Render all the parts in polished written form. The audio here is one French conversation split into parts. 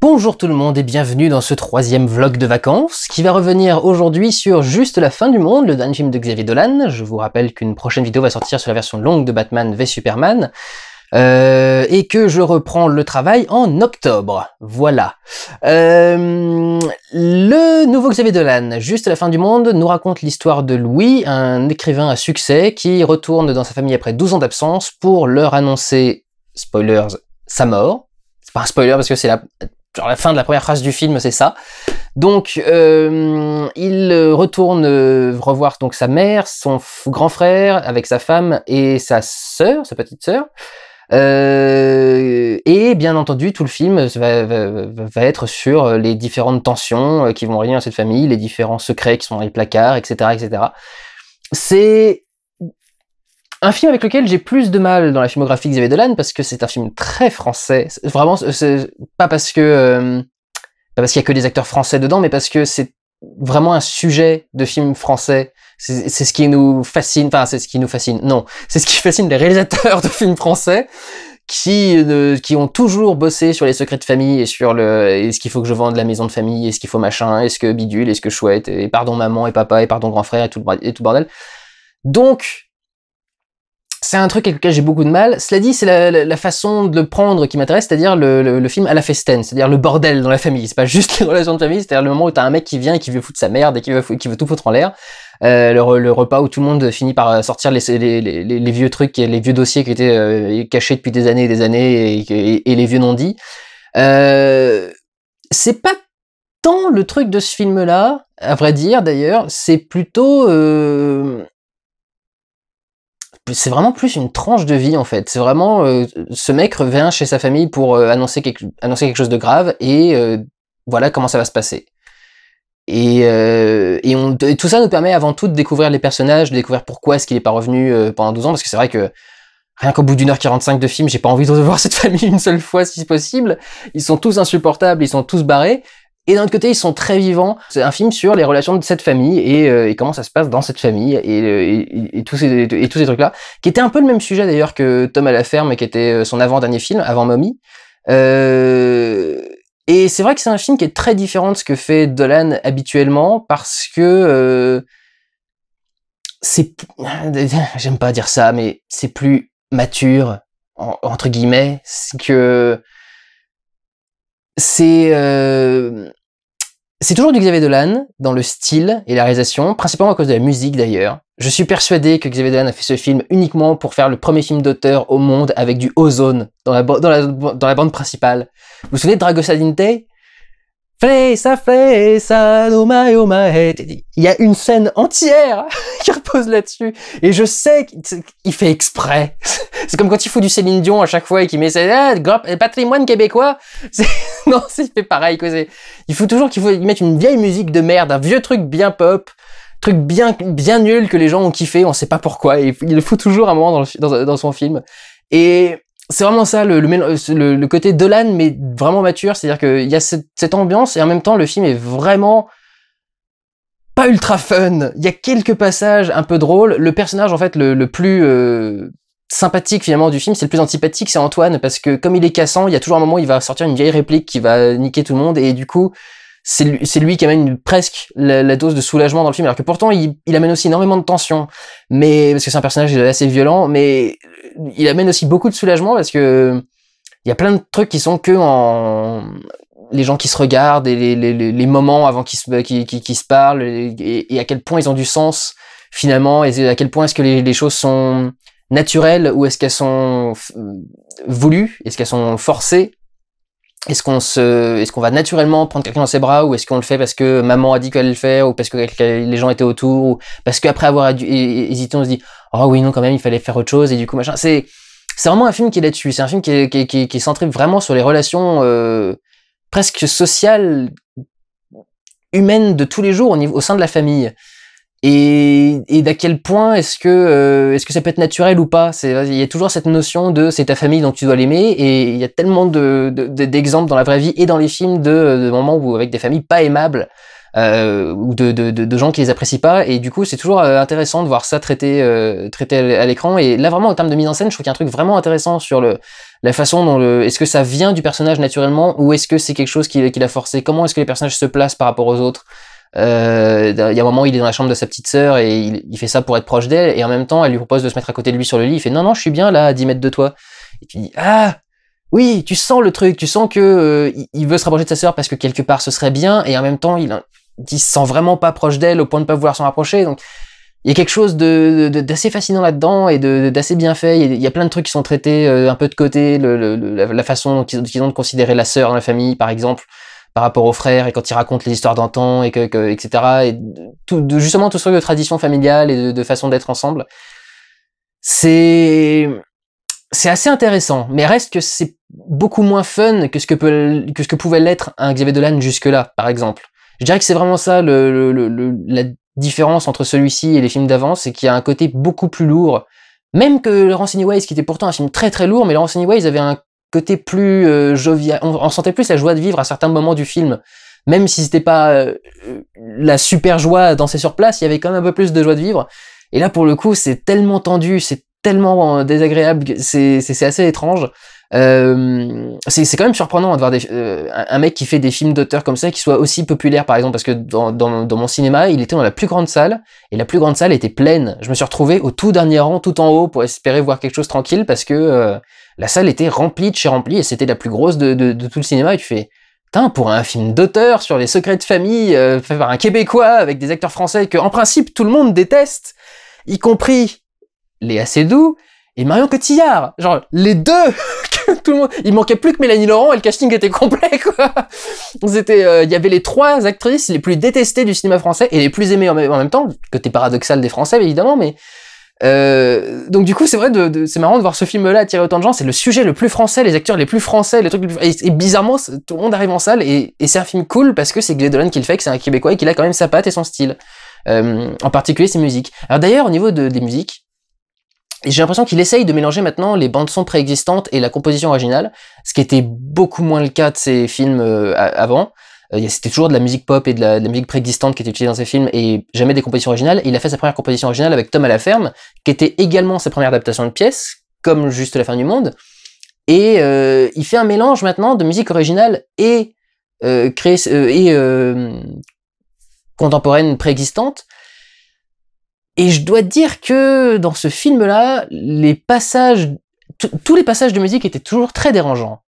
Bonjour tout le monde et bienvenue dans ce troisième vlog de vacances qui va revenir aujourd'hui sur Juste la fin du monde, le dernier film de Xavier Dolan. Je vous rappelle qu'une prochaine vidéo va sortir sur la version longue de Batman v Superman et que je reprends le travail en octobre. Voilà. Le nouveau Xavier Dolan, Juste la fin du monde, nous raconte l'histoire de Louis, un écrivain à succès qui retourne dans sa famille après 12 ans d'absence pour leur annoncer, spoilers, sa mort. C'est pas un spoiler parce que c'est la fin de la première phrase du film, c'est ça. Donc, il retourne revoir donc sa mère, son grand frère, avec sa femme et sa sœur, sa petite sœur. Et bien entendu, tout le film va être sur les différentes tensions qui vont régner dans cette famille, les différents secrets qui sont dans les placards, etc., etc. C'est un film avec lequel j'ai plus de mal dans la filmographie de Xavier Dolan parce que c'est un film très français. Vraiment, c'est pas parce que pas parce qu'il y a que des acteurs français dedans, mais parce que c'est vraiment un sujet de film français. C'est ce qui nous fascine. Enfin, c'est ce qui nous fascine. Non, c'est ce qui fascine les réalisateurs de films français qui ont toujours bossé sur les secrets de famille et sur est-ce qu'il faut que je vende la maison de famille, est-ce qu'il faut machin, est-ce que bidule, est-ce que chouette, et pardon maman et papa et pardon grand frère et tout bordel. Donc c'est un truc avec lequel j'ai beaucoup de mal. Cela dit, c'est la façon de le prendre qui m'intéresse, c'est-à-dire le film à la Festen, c'est-à-dire le bordel dans la famille. C'est pas juste les relations de famille, c'est-à-dire le moment où t'as un mec qui vient et qui veut foutre sa merde et qui veut tout foutre en l'air. Le repas où tout le monde finit par sortir les vieux trucs, les vieux dossiers qui étaient cachés depuis des années et les vieux non-dits. C'est pas tant le truc de ce film-là, à vrai dire d'ailleurs, c'est plutôt... c'est vraiment plus une tranche de vie en fait. C'est vraiment ce mec revient chez sa famille pour annoncer quelque chose de grave et voilà comment ça va se passer. Et tout ça nous permet avant tout de découvrir les personnages, de découvrir pourquoi est-ce qu'il est pas revenu pendant 12 ans, parce que c'est vrai que rien qu'au bout d'1h45 de film, j'ai pas envie de revoir cette famille une seule fois si possible. Ils sont tous insupportables, ils sont tous barrés. Et d'un autre côté, ils sont très vivants. C'est un film sur les relations de cette famille et comment ça se passe dans cette famille et tous ces trucs-là, qui était un peu le même sujet d'ailleurs que Tom à la ferme, qui était son avant-dernier film, avant Mommy. Et c'est vrai que c'est un film qui est très différent de ce que fait Dolan habituellement parce que j'aime pas dire ça, mais c'est plus mature entre guillemets, c'est toujours du Xavier Dolan dans le style et la réalisation, principalement à cause de la musique d'ailleurs. Je suis persuadé que Xavier Dolan a fait ce film uniquement pour faire le premier film d'auteur au monde avec du ozone dans la bande principale. Vous vous souvenez de Dragosa Dinte? Flesa, no my head. Il y a une scène entière qui repose là-dessus. Et je sais qu'il fait exprès. C'est comme quand il fout du Céline Dion à chaque fois et qu'il met patrimoine québécois. Non, il fait pareil, quoi. Il faut mettre une vieille musique de merde, un vieux truc bien pop, truc bien nul que les gens ont kiffé, on sait pas pourquoi. Et il le fout toujours à un moment dans son film. Et c'est vraiment ça, le côté Dolan, mais vraiment mature, c'est-à-dire qu'il y a cette ambiance, et en même temps, le film est vraiment pas ultra fun. Il y a quelques passages un peu drôles. Le personnage, en fait, le plus sympathique, finalement, du film, c'est le plus antipathique, c'est Antoine, parce que comme il est cassant, il y a toujours un moment où il va sortir une vieille réplique qui va niquer tout le monde, et du coup, c'est lui qui amène presque la dose de soulagement dans le film, alors que pourtant il amène aussi énormément de tension, mais parce que c'est un personnage assez violent, mais il amène aussi beaucoup de soulagement parce que il y a plein de trucs qui sont que les gens qui se regardent et les moments avant qu'ils se parlent et à quel point ils ont du sens finalement, et à quel point est-ce que les choses sont naturelles ou est-ce qu'elles sont voulues, est-ce qu'elles sont forcées. Est-ce qu'on va naturellement prendre quelqu'un dans ses bras, ou est-ce qu'on le fait parce que maman a dit qu'elle allait le faire, ou parce que les gens étaient autour, ou parce qu'après avoir hésité, on se dit oh oui non quand même il fallait faire autre chose, et du coup machin. C'est vraiment un film qui est là-dessus. C'est un film qui est centré vraiment sur les relations presque sociales, humaines de tous les jours au sein de la famille. Et d'à quel point est-ce que ça peut être naturel ou pas. Il y a toujours cette notion de c'est ta famille donc tu dois l'aimer, et il y a tellement d'exemples dans la vraie vie et dans les films de moments où avec des familles pas aimables ou de gens qui les apprécient pas, et du coup c'est toujours intéressant de voir ça traité à l'écran. Et là vraiment en termes de mise en scène, je trouve qu'il y a un truc vraiment intéressant sur la façon dont est-ce que ça vient du personnage naturellement, ou est-ce que c'est quelque chose qu'il a forcé, comment est-ce que les personnages se placent par rapport aux autres. Il y a un moment, il est dans la chambre de sa petite sœur et il fait ça pour être proche d'elle, et en même temps elle lui propose de se mettre à côté de lui sur le lit. Il fait non, je suis bien là à 10 mètres de toi. Et tu dis ah oui, tu sens le truc, tu sens que il veut se rapprocher de sa sœur parce que quelque part ce serait bien, et en même temps il se sent vraiment pas proche d'elle au point de pas vouloir s'en rapprocher. Donc il y a quelque chose d'assez fascinant là-dedans, et d'assez bien fait. Il y a plein de trucs qui sont traités un peu de côté, la façon dont ils ont de considérer la sœur dans la famille, par exemple, par rapport aux frères, et quand ils racontent les histoires d'antan, etc. Et justement tout ce truc de tradition familiale et de façon d'être ensemble. C'est assez intéressant, mais reste que c'est beaucoup moins fun que ce que pouvait l'être un Xavier Dolan jusque-là, par exemple. Je dirais que c'est vraiment ça la différence entre celui-ci et les films d'avant, c'est qu'il y a un côté beaucoup plus lourd. Même que Laurence Anyways, qui était pourtant un film très très lourd, mais Laurence Anyways avait un côté plus jovial. On sentait plus la joie de vivre à certains moments du film. Même si c'était pas la super joie à danser sur place, il y avait quand même un peu plus de joie de vivre. Et là, pour le coup, c'est tellement tendu, c'est tellement désagréable, c'est assez étrange. C'est quand même surprenant de voir un mec qui fait des films d'auteur comme ça, qui soit aussi populaire, par exemple, parce que dans mon cinéma, il était dans la plus grande salle, et la plus grande salle était pleine. Je me suis retrouvé au tout dernier rang, tout en haut, pour espérer voir quelque chose tranquille, parce que la salle était remplie de chez remplie, et c'était la plus grosse de tout le cinéma, et tu fais... Putain, pour un film d'auteur sur les secrets de famille, fait par un Québécois, avec des acteurs français que, en principe, tout le monde déteste, y compris Léa Seydoux et Marion Cotillard. Genre, les deux! Tout le monde... Il manquait plus que Mélanie Laurent et le casting était complet, quoi. C'était, y avait les 3 actrices les plus détestées du cinéma français et les plus aimées en même temps. Côté paradoxal des Français, évidemment, mais... donc du coup, c'est vrai, c'est marrant de voir ce film-là attirer autant de gens. C'est le sujet le plus français, les acteurs les plus français, les trucs les plus... Et bizarrement, tout le monde arrive en salle, et c'est un film cool parce que c'est Xavier Dolan qui le fait, que c'est un Québécois et qu'il a quand même sa patte et son style. En particulier ses musiques. Alors d'ailleurs, au niveau des musiques, j'ai l'impression qu'il essaye de mélanger maintenant les bandes-son préexistantes et la composition originale, ce qui était beaucoup moins le cas de ses films avant. C'était toujours de la musique pop et de la musique préexistante qui était utilisée dans ses films, et jamais des compositions originales. Et il a fait sa première composition originale avec Tom à la ferme, qui était également sa première adaptation de pièce, comme Juste la fin du monde. Et il fait un mélange maintenant de musique originale et contemporaine préexistante. Et je dois dire que dans ce film-là, tous les passages de musique étaient toujours très dérangeants.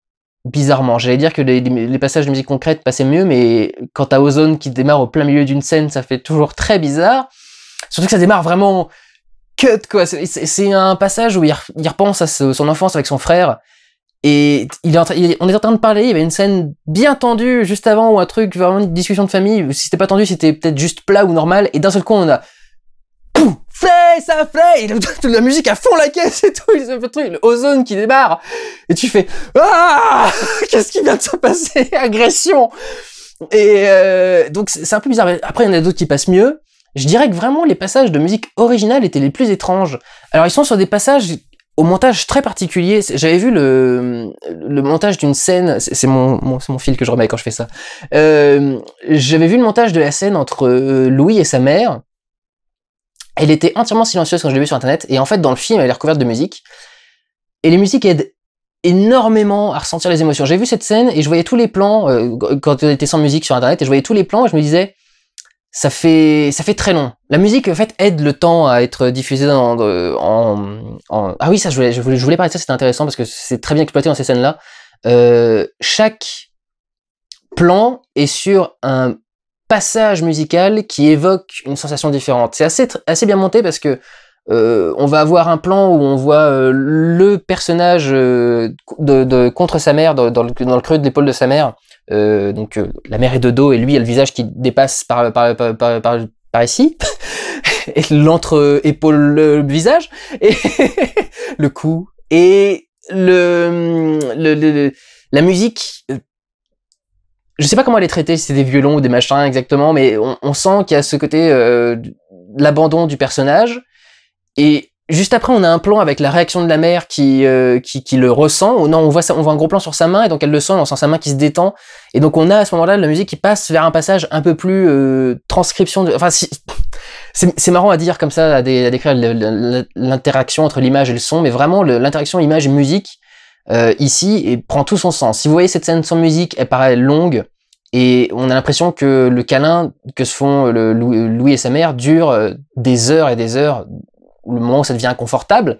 Bizarrement, j'allais dire que les passages de musique concrète passaient mieux, mais quant à Ozone qui démarre au plein milieu d'une scène, ça fait toujours très bizarre. Surtout que ça démarre vraiment cut, quoi. C'est un passage où il repense à son enfance avec son frère, et on est en train de parler, il y avait une scène bien tendue juste avant, ou un truc, vraiment une discussion de famille. Si c'était pas tendu, c'était peut-être juste plat ou normal, et d'un seul coup on a ça fait, et la musique à fond la caisse et tout, le Ozone qui démarre, et tu fais ah, qu'est-ce qui vient de se passer, agression. Et donc c'est un peu bizarre. Après il y en a d'autres qui passent mieux. Je dirais que vraiment les passages de musique originale étaient les plus étranges. Alors ils sont sur des passages au montage très particulier. J'avais vu le montage d'une scène, c'est mon fil que je remets quand je fais ça. J'avais vu le montage de la scène entre Louis et sa mère. Elle était entièrement silencieuse quand je l'ai vue sur internet, et en fait dans le film elle est recouverte de musique, et les musiques aident énormément à ressentir les émotions. J'ai vu cette scène et je voyais tous les plans quand elle était sans musique sur internet, et je voyais tous les plans et je me disais ça fait très long. La musique en fait aide le temps à être diffusé ah oui, ça je voulais parler de ça, c'était intéressant parce que c'est très bien exploité dans ces scènes-là. Chaque plan est sur un passage musical qui évoque une sensation différente. C'est assez bien monté parce que on va avoir un plan où on voit le personnage contre sa mère dans le creux de l'épaule de sa mère. Donc la mère est de dos et lui a le visage qui dépasse par ici et l'entre-épaule visage et le cou et la musique. Je sais pas comment elle est traitée, si c'est des violons ou des machins exactement, mais on sent qu'il y a ce côté l'abandon du personnage, et juste après, on a un plan avec la réaction de la mère qui le ressent. Oh non, on voit ça, on voit un gros plan sur sa main et donc elle le sent, on sent sa main qui se détend. Et donc on a à ce moment-là la musique qui passe vers un passage un peu plus transcription. Enfin, c'est marrant à dire comme ça, à décrire l'interaction entre l'image et le son, mais vraiment l'interaction image et musique ici et prend tout son sens. Si vous voyez cette scène sans musique, elle paraît longue et on a l'impression que le câlin que se font Louis et sa mère dure des heures et des heures. Le moment où ça devient inconfortable.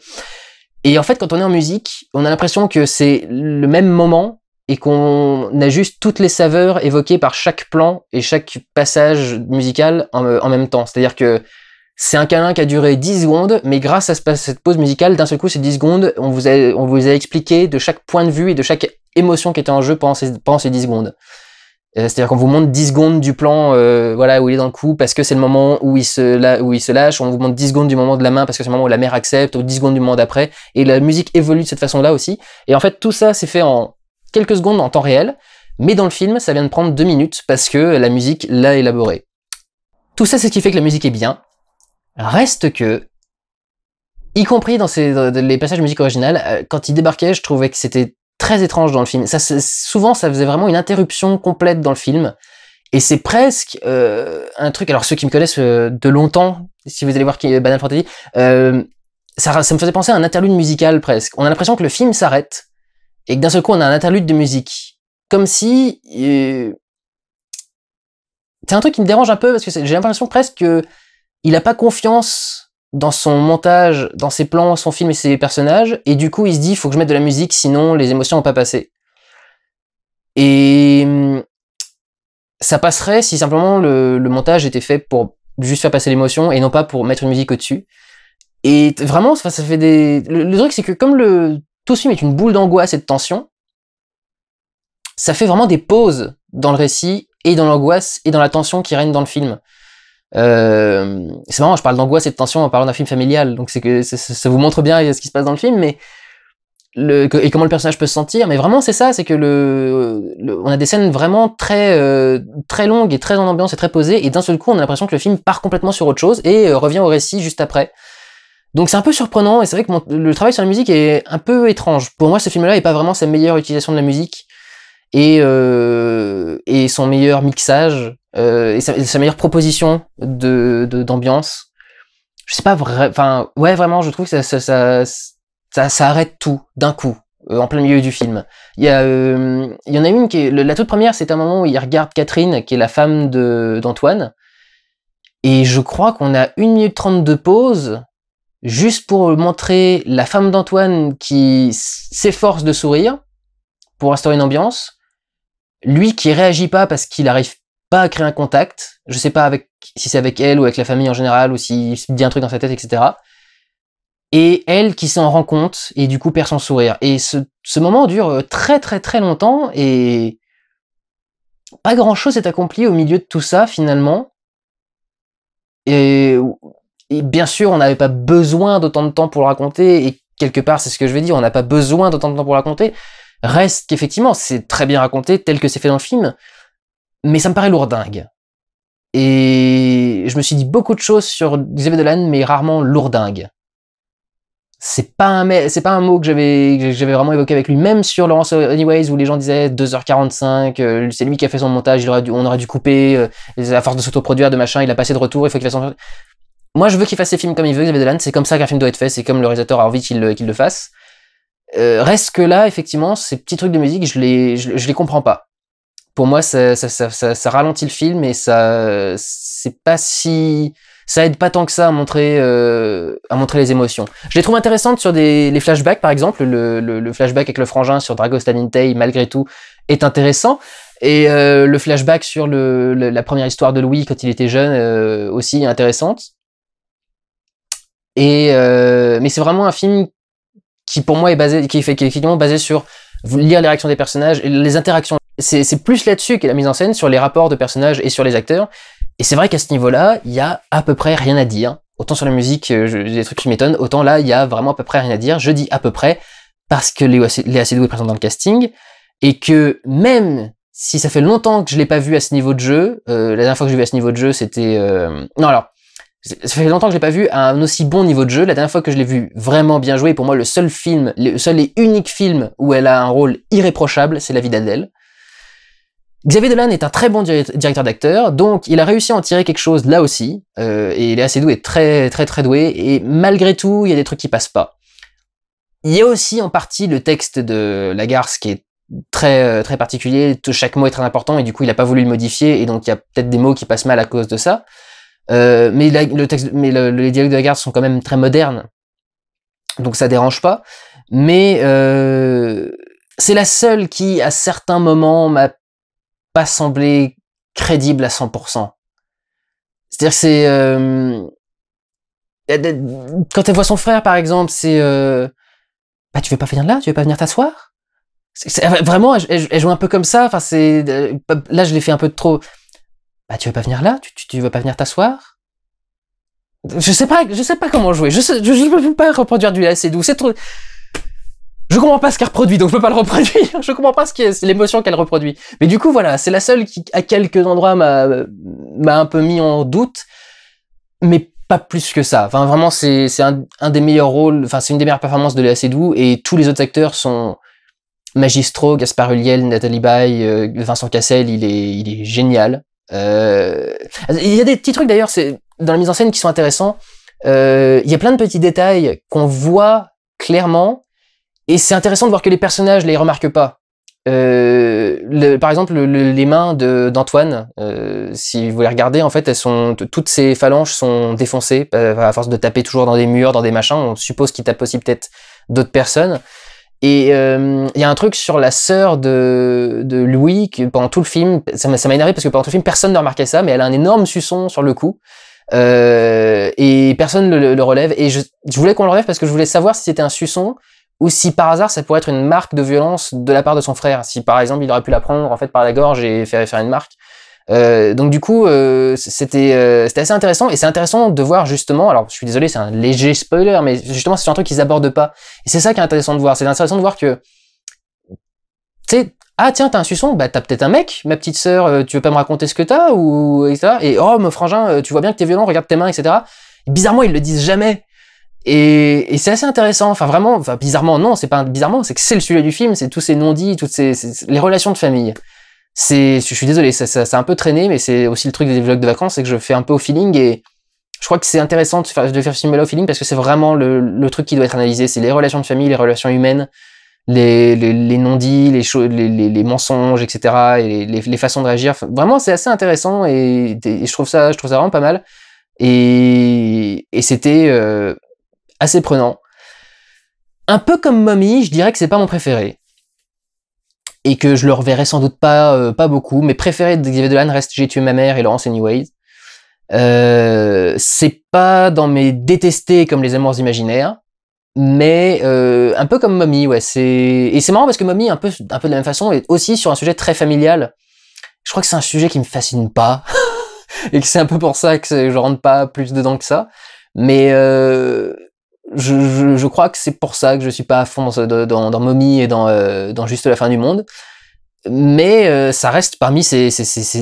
Et en fait, quand on est en musique, on a l'impression que c'est le même moment et qu'on a juste toutes les saveurs évoquées par chaque plan et chaque passage musical en même temps. C'est-à-dire que c'est un câlin qui a duré 10 secondes, mais grâce à cette pause musicale, d'un seul coup, ces 10 secondes, on vous a expliqué de chaque point de vue et de chaque émotion qui était en jeu pendant ces 10 secondes. C'est-à-dire qu'on vous montre 10 secondes du plan voilà, où il est dans le coup parce que c'est le moment où il se lâche, on vous montre 10 secondes du moment de la main parce que c'est le moment où la mère accepte, ou 10 secondes du moment d'après, et la musique évolue de cette façon-là aussi. Et en fait, tout ça, c'est fait en quelques secondes en temps réel, mais dans le film, ça vient de prendre 2 minutes parce que la musique l'a élaboré. Tout ça, c'est ce qui fait que la musique est bien. Reste que, y compris dans les passages de musique originale, quand il débarquait, je trouvais que c'était très étrange dans le film. Souvent, ça faisait vraiment une interruption complète dans le film. Et c'est presque un truc... Alors, ceux qui me connaissent de longtemps, si vous allez voir Banal Fantasy, ça me faisait penser à un interlude musical presque. On a l'impression que le film s'arrête et que d'un seul coup, on a un interlude de musique. Comme si... C'est un truc qui me dérange un peu parce que j'ai l'impression presque qu'il a pas confiance dans son montage, dans ses plans, son film et ses personnages, et du coup il se dit il faut que je mette de la musique sinon les émotions vont pas passer. Et ça passerait si simplement le montage était fait pour juste faire passer l'émotion et non pas pour mettre une musique au-dessus. Et vraiment, ça fait des... Le truc c'est que comme tout ce film est une boule d'angoisse et de tension, ça fait vraiment des pauses dans le récit et dans l'angoisse et dans la tension qui règne dans le film. C'est marrant, je parle d'angoisse et de tension en parlant d'un film familial, donc c'est que ça vous montre bien ce qui se passe dans le film, mais et comment le personnage peut se sentir, mais vraiment c'est ça, c'est que on a des scènes vraiment très très longues et très en ambiance et très posées, et d'un seul coup on a l'impression que le film part complètement sur autre chose et revient au récit juste après. Donc c'est un peu surprenant, et c'est vrai que le travail sur la musique est un peu étrange. Pour moi, ce film-là est pas vraiment sa meilleure utilisation de la musique et son meilleur mixage. Et sa meilleure proposition d'ambiance. Je sais pas enfin, ouais, vraiment, je trouve que ça arrête tout d'un coup, en plein milieu du film. Il y en a une qui est, la toute première, c'est un moment où il regarde Catherine, qui est la femme d'Antoine, et je crois qu'on a 1 minute 30 de pause, juste pour montrer la femme d'Antoine qui s'efforce de sourire, pour instaurer une ambiance, lui qui réagit pas parce qu'il arrive pas à créer un contact, je sais pas si c'est avec elle ou avec la famille en général, ou s'il se dit un truc dans sa tête, etc. Et elle qui s'en rend compte, et du coup perd son sourire. Et ce moment dure très très très longtemps, et pas grand chose est accompli au milieu de tout ça, finalement. Et bien sûr, on n'avait pas besoin d'autant de temps pour le raconter, et quelque part, c'est ce que je vais dire, on n'a pas besoin d'autant de temps pour le raconter. Reste qu'effectivement, c'est très bien raconté, tel que c'est fait dans le film, mais ça me paraît lourdingue. Et je me suis dit beaucoup de choses sur Xavier Dolan, mais rarement lourdingue. C'est pas un mot que j'avais vraiment évoqué avec lui, même sur Lawrence Anyways, où les gens disaient 2h45, c'est lui qui a fait son montage, on aurait dû couper, à force de s'autoproduire, de machin, il a passé de retour, il faut qu'il fasse son... Moi, je veux qu'il fasse ses films comme il veut, Xavier Dolan, c'est comme ça qu'un film doit être fait, c'est comme le réalisateur a envie qu'il le fasse. Reste que là, effectivement, ces petits trucs de musique, je les comprends pas. Pour moi, ça ralentit le film, et c'est pas si... Ça aide pas tant que ça à montrer les émotions. Je les trouve intéressantes sur les flashbacks, par exemple. Le flashback avec le frangin sur Dragostan Intei, malgré tout, est intéressant. Et le flashback sur la première histoire de Louis quand il était jeune, aussi est intéressante. Mais c'est vraiment un film qui, pour moi, qui est effectivement basé sur lire les réactions des personnages et les interactions. C'est plus là-dessus qu'est la mise en scène, sur les rapports de personnages et sur les acteurs. Et c'est vrai qu'à ce niveau-là, il y a à peu près rien à dire. Autant sur la musique, j'ai des trucs qui m'étonnent, autant là, il y a vraiment à peu près rien à dire. Je dis à peu près parce que Léa Seydoux est présente dans le casting, et que même si ça fait longtemps que je l'ai pas vu à ce niveau de jeu, la dernière fois que j'ai vu à ce niveau de jeu, c'était... Non, alors, Ça fait longtemps que je l'ai pas vu à un aussi bon niveau de jeu. La dernière fois que je l'ai vu vraiment bien joué, pour moi le seul et unique film où elle a un rôle irréprochable, c'est La vie d'Adèle. Xavier Dolan est un très bon directeur d'acteur, donc il a réussi à en tirer quelque chose là aussi, et Léa Seydoux est très très très doué, et malgré tout, il y a des trucs qui passent pas. Il y a aussi en partie le texte de Lagarce qui est très très particulier, chaque mot est très important, et du coup il a pas voulu le modifier, et donc il y a peut-être des mots qui passent mal à cause de ça. Mais les dialogues de Lagarce sont quand même très modernes, donc ça dérange pas. Mais c'est la seule qui, à certains moments, m'a pas semblé crédible à 100%. C'est-à-dire que quand elle voit son frère, par exemple, c'est bah tu veux pas venir là, tu veux pas venir t'asseoir. Vraiment, elle joue un peu comme ça. Enfin, là, je l'ai fait un peu de trop. Bah tu veux pas venir là, tu veux pas venir t'asseoir. Je sais pas comment jouer. Je peux pas reproduire du Léa Seydoux. C'est trop. Je comprends pas ce qu'elle reproduit, donc je peux pas le reproduire. Je comprends pas c'est l'émotion qu'elle reproduit. Mais du coup, voilà, c'est la seule qui, à quelques endroits, m'a un peu mis en doute, mais pas plus que ça. Enfin, vraiment, c'est un des meilleurs rôles, enfin, c'est une des meilleures performances de Léa Seydoux, et tous les autres acteurs sont magistraux. Gaspard Ulliel, Nathalie Baye, Vincent Cassel, il est génial. Il y a des petits trucs d'ailleurs, c'est dans la mise en scène qui sont intéressants. Il y a plein de petits détails qu'on voit clairement. Et c'est intéressant de voir que les personnages les remarquent pas. Par exemple, les mains d'Antoine, si vous les regardez, en fait, toutes ses phalanges sont défoncées à force de taper toujours dans des murs, dans des machins. On suppose qu'il tape aussi peut-être d'autres personnes. Et il y a un truc sur la sœur de Louis que pendant tout le film, ça m'a énervé parce que pendant tout le film, personne ne remarquait ça, mais elle a un énorme suçon sur le cou. Et personne le relève. Et je voulais qu'on le relève parce que je voulais savoir si c'était un suçon ou si par hasard ça pourrait être une marque de violence de la part de son frère, si par exemple il aurait pu la prendre en fait par la gorge et faire une marque. Donc du coup c'était assez intéressant, et c'est intéressant de voir justement, alors je suis désolé c'est un léger spoiler, mais justement c'est un truc qu'ils abordent pas, et c'est ça qui est intéressant de voir, c'est intéressant de voir que tu sais, ah tiens t'as un suçon, bah t'as peut-être un mec, ma petite sœur, tu veux pas me raconter ce que t'as, ou etc. Et oh mon frangin, tu vois bien que t'es violent, regarde tes mains, etc. Et bizarrement ils le disent jamais. Et c'est assez intéressant, enfin vraiment, enfin bizarrement non, c'est pas bizarrement, c'est que c'est le sujet du film, c'est tous ces non-dits, les relations de famille. Je suis désolé, ça a un peu traîné, mais c'est aussi le truc des vlogs de vacances, c'est que je fais un peu au feeling, et je crois que c'est intéressant de faire ce film-là au feeling, parce que c'est vraiment le truc qui doit être analysé, c'est les relations de famille, les relations humaines, les non-dits, les mensonges, etc., et les façons de réagir. Enfin, vraiment, c'est assez intéressant, et je trouve ça vraiment pas mal, et c'était assez prenant. Un peu comme Mummy, je dirais que c'est pas mon préféré. Et que je le reverrai sans doute pas beaucoup. Mes préférés de Xavier Dolan restent J'ai tué ma mère et Laurence Anyways. C'est pas dans mes détestés comme Les Amours imaginaires, mais un peu comme Mummy, ouais. Et c'est marrant parce que Mummy, un peu de la même façon, est aussi sur un sujet très familial. Je crois que c'est un sujet qui me fascine pas. Et que c'est un peu pour ça que je rentre pas plus dedans que ça. Mais je crois que c'est pour ça que je suis pas à fond dans Mommy et dans Juste la fin du monde. Mais ça reste parmi ces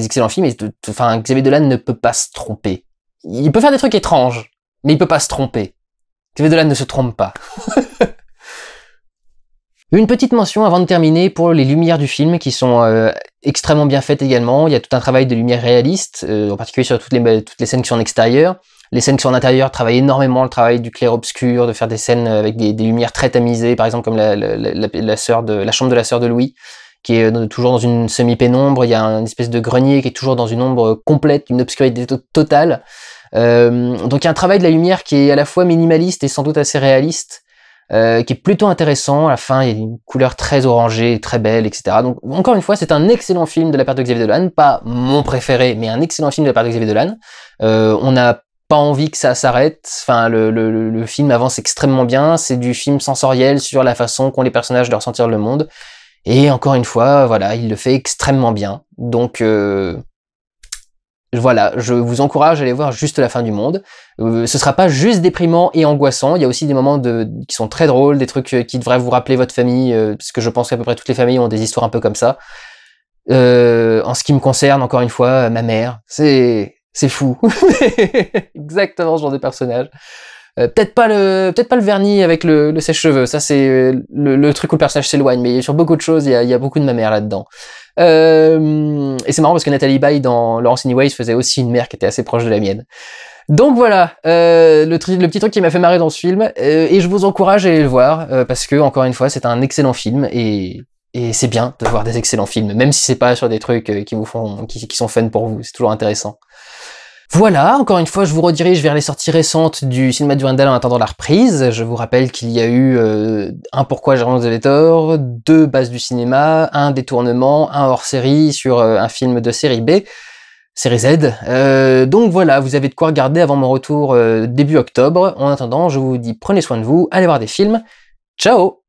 excellents films. Et enfin, Xavier Dolan ne peut pas se tromper. Il peut faire des trucs étranges, mais il peut pas se tromper. Xavier Dolan ne se trompe pas. Une petite mention avant de terminer pour les lumières du film qui sont extrêmement bien faites également. Il y a tout un travail de lumière réaliste, en particulier sur toutes les scènes qui sont en extérieur. Les scènes qui sont en intérieur travaillent énormément le travail du clair-obscur, de faire des scènes avec des lumières très tamisées, par exemple comme la chambre de la sœur de Louis, qui est toujours dans une semi-pénombre. Il y a une espèce de grenier qui est toujours dans une ombre complète, une obscurité totale. Donc il y a un travail de la lumière qui est à la fois minimaliste et sans doute assez réaliste, qui est plutôt intéressant. À la fin, il y a une couleur très orangée, très belle, etc. Donc encore une fois, c'est un excellent film de la part de Xavier Dolan, pas mon préféré, mais un excellent film de la part de Xavier Dolan. On n'a pas envie que ça s'arrête. Enfin, le film avance extrêmement bien. C'est du film sensoriel sur la façon qu'ont les personnages de ressentir le monde. Et encore une fois, voilà, il le fait extrêmement bien. Donc voilà, je vous encourage à aller voir Juste la fin du monde. Ce sera pas juste déprimant et angoissant, il y a aussi des moments qui sont très drôles, des trucs qui devraient vous rappeler votre famille, parce que je pense qu'à peu près toutes les familles ont des histoires un peu comme ça. En ce qui me concerne, encore une fois, ma mère, c'est C'est fou. Exactement ce genre de personnage. Peut-être pas le vernis avec le sèche-cheveux. Ça, c'est le truc où le personnage s'éloigne. Mais sur beaucoup de choses, il y a beaucoup de ma mère là-dedans. Et c'est marrant parce que Nathalie Baye dans Laurence Anyways faisait aussi une mère qui était assez proche de la mienne. Donc voilà, le petit truc qui m'a fait marrer dans ce film. Et je vous encourage à aller le voir parce que, encore une fois, c'est un excellent film et c'est bien de voir des excellents films, même si c'est pas sur des trucs qui sont fun pour vous. C'est toujours intéressant. Voilà, encore une fois, je vous redirige vers les sorties récentes du cinéma du Randall en attendant la reprise. Je vous rappelle qu'il y a eu un Pourquoi Germain vous avait tort, 2 bases du cinéma, un détournement, un hors-série sur un film de série B, série Z. Donc voilà, vous avez de quoi regarder avant mon retour début octobre. En attendant, je vous dis prenez soin de vous, allez voir des films. Ciao!